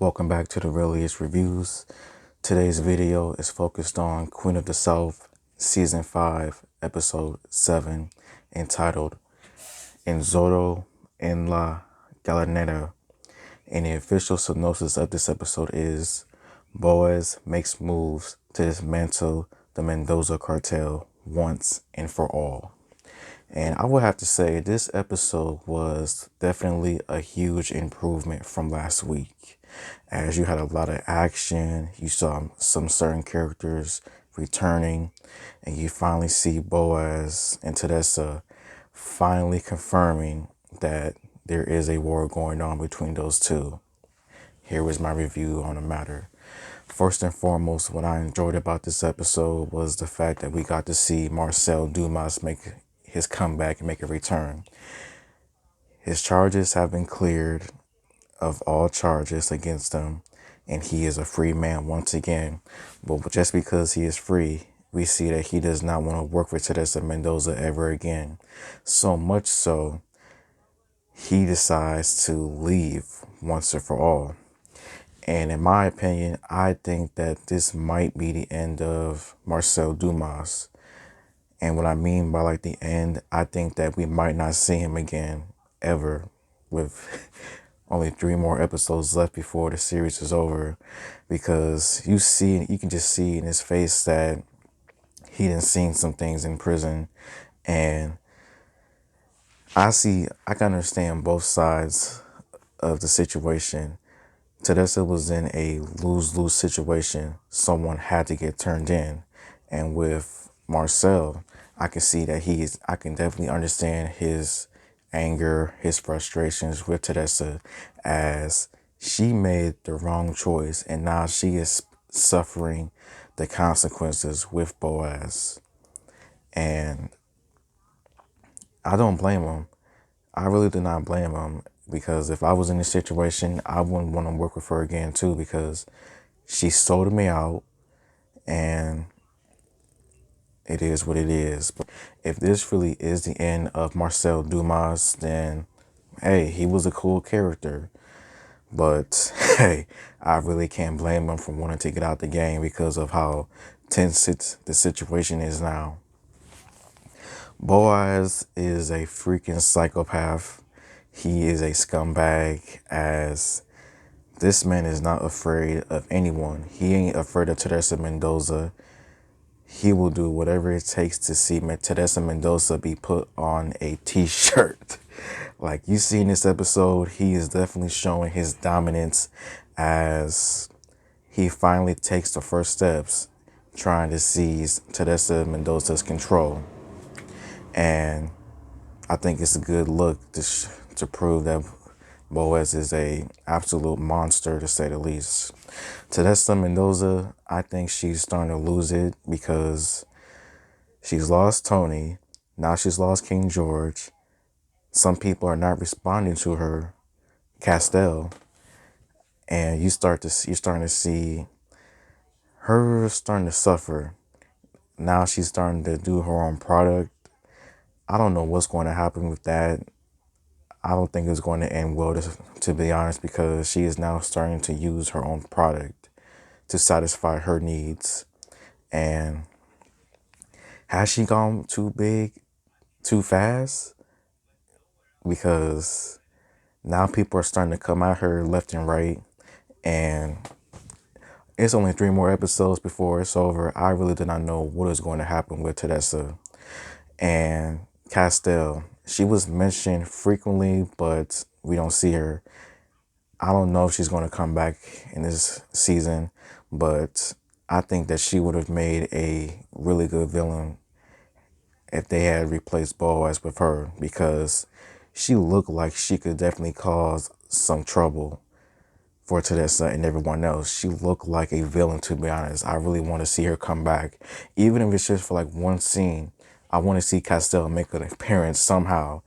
Welcome back to the Realist Reviews. Today's video is focused on Queen of the South, Season 5, Episode 7, entitled En Zorro en la Gallinera. And the official synopsis of this episode is Boaz makes moves to dismantle the Mendoza cartel once and for all. And I would have to say this episode was definitely a huge improvement from last week. As you had a lot of action, you saw some certain characters returning, and you finally see Boaz and Tedessa finally confirming that there is a war going on between those two. Here was my review on the matter. First and foremost, what I enjoyed about this episode was the fact that we got to see Marcel Dumas make his comeback and make a return. His charges have been cleared of all charges against him, and he is a free man once again. But just because he is free, we see that he does not want to work for Teresa Mendoza ever again. So much so, he decides to leave once and for all. And in my opinion, I think that this might be the end of Marcel Dumas. And what I mean by like the end, I think that we might not see him again ever, with only 3 more episodes left before the series is over, because you can just see in his face that he done seen some things in prison. And I can understand both sides of the situation. Tedessa was in a lose-lose situation. Someone had to get turned in. And with Marcel, I can see that I can definitely understand his anger, his frustrations with Tedessa, as she made the wrong choice and now she is suffering the consequences with Boaz. And I don't blame him. I really do not blame him, because if I was in this situation, I wouldn't want to work with her again too, because she sold me out, and it is what it is. But if this really is the end of Marcel Dumas, then hey, he was a cool character. But hey, I really can't blame him for wanting to get out the game because of how tense the situation is now. Boaz is a freaking psychopath. He is a scumbag, as this man is not afraid of anyone. He ain't afraid of Teresa Mendoza. He will do whatever it takes to see Teresa Mendoza be put on a t-shirt. Like you see in this episode, he is definitely showing his dominance as he finally takes the first steps trying to seize Teresa Mendoza's control. And I think it's a good look to prove that Boaz is a absolute monster, to say the least. Teresa Mendoza, I think she's starting to lose it, because she's lost Tony. Now she's lost King George. Some people are not responding to her, Castell. And you're starting to see her starting to suffer. Now she's starting to do her own product. I don't know what's going to happen with that. I don't think it's going to end well, to be honest, because she is now starting to use her own product to satisfy her needs. And has she gone too big, too fast? Because now people are starting to come at her left and right. And it's only 3 more episodes before it's over. I really did not know what is going to happen with Tedessa. And Castell, she was mentioned frequently, but we don't see her. I don't know if she's going to come back in this season, but I think that she would have made a really good villain if they had replaced Boaz with her, because she looked like she could definitely cause some trouble for Tedessa and everyone else. She looked like a villain, to be honest. I really want to see her come back. Even if it's just for like one scene, I want to see Castell make an appearance somehow.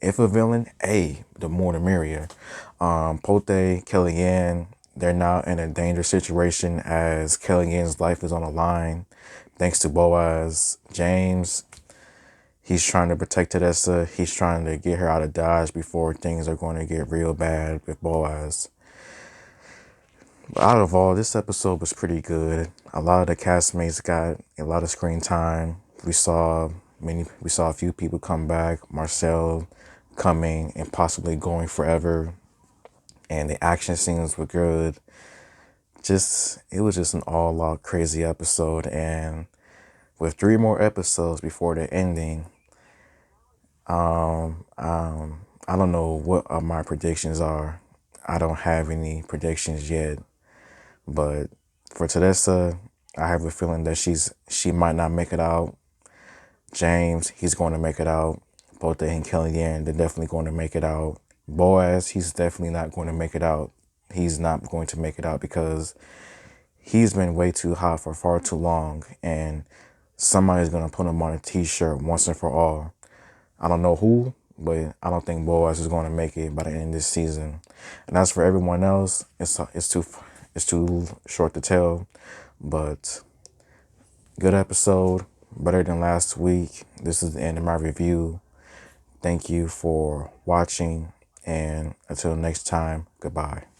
If a villain, the more the merrier. Pote, Kellyanne, they're now in a dangerous situation, as Kellyanne's life is on the line thanks to Boaz. James, he's trying to protect Tedessa. He's trying to get her out of Dodge before things are going to get real bad with Boaz. But out of all, this episode was pretty good. A lot of the castmates got a lot of screen time. We saw a few people come back. Marcel coming and possibly going forever, and the action scenes were good. It was just an all out crazy episode, and with 3 more episodes before the ending, I don't know what my predictions are. I don't have any predictions yet, but for Tedessa, I have a feeling that she might not make it out. James, he's going to make it out. Both they and Kellyanne, they're definitely going to make it out. Boaz, he's definitely not going to make it out. He's not going to make it out because he's been way too hot for far too long, and somebody's going to put him on a t-shirt once and for all. I don't know who, but I don't think Boaz is going to make it by the end of this season. And as for everyone else, it's too short to tell, but good episode, better than last week. This is the end of my review. Thank you for watching, and until next time, goodbye.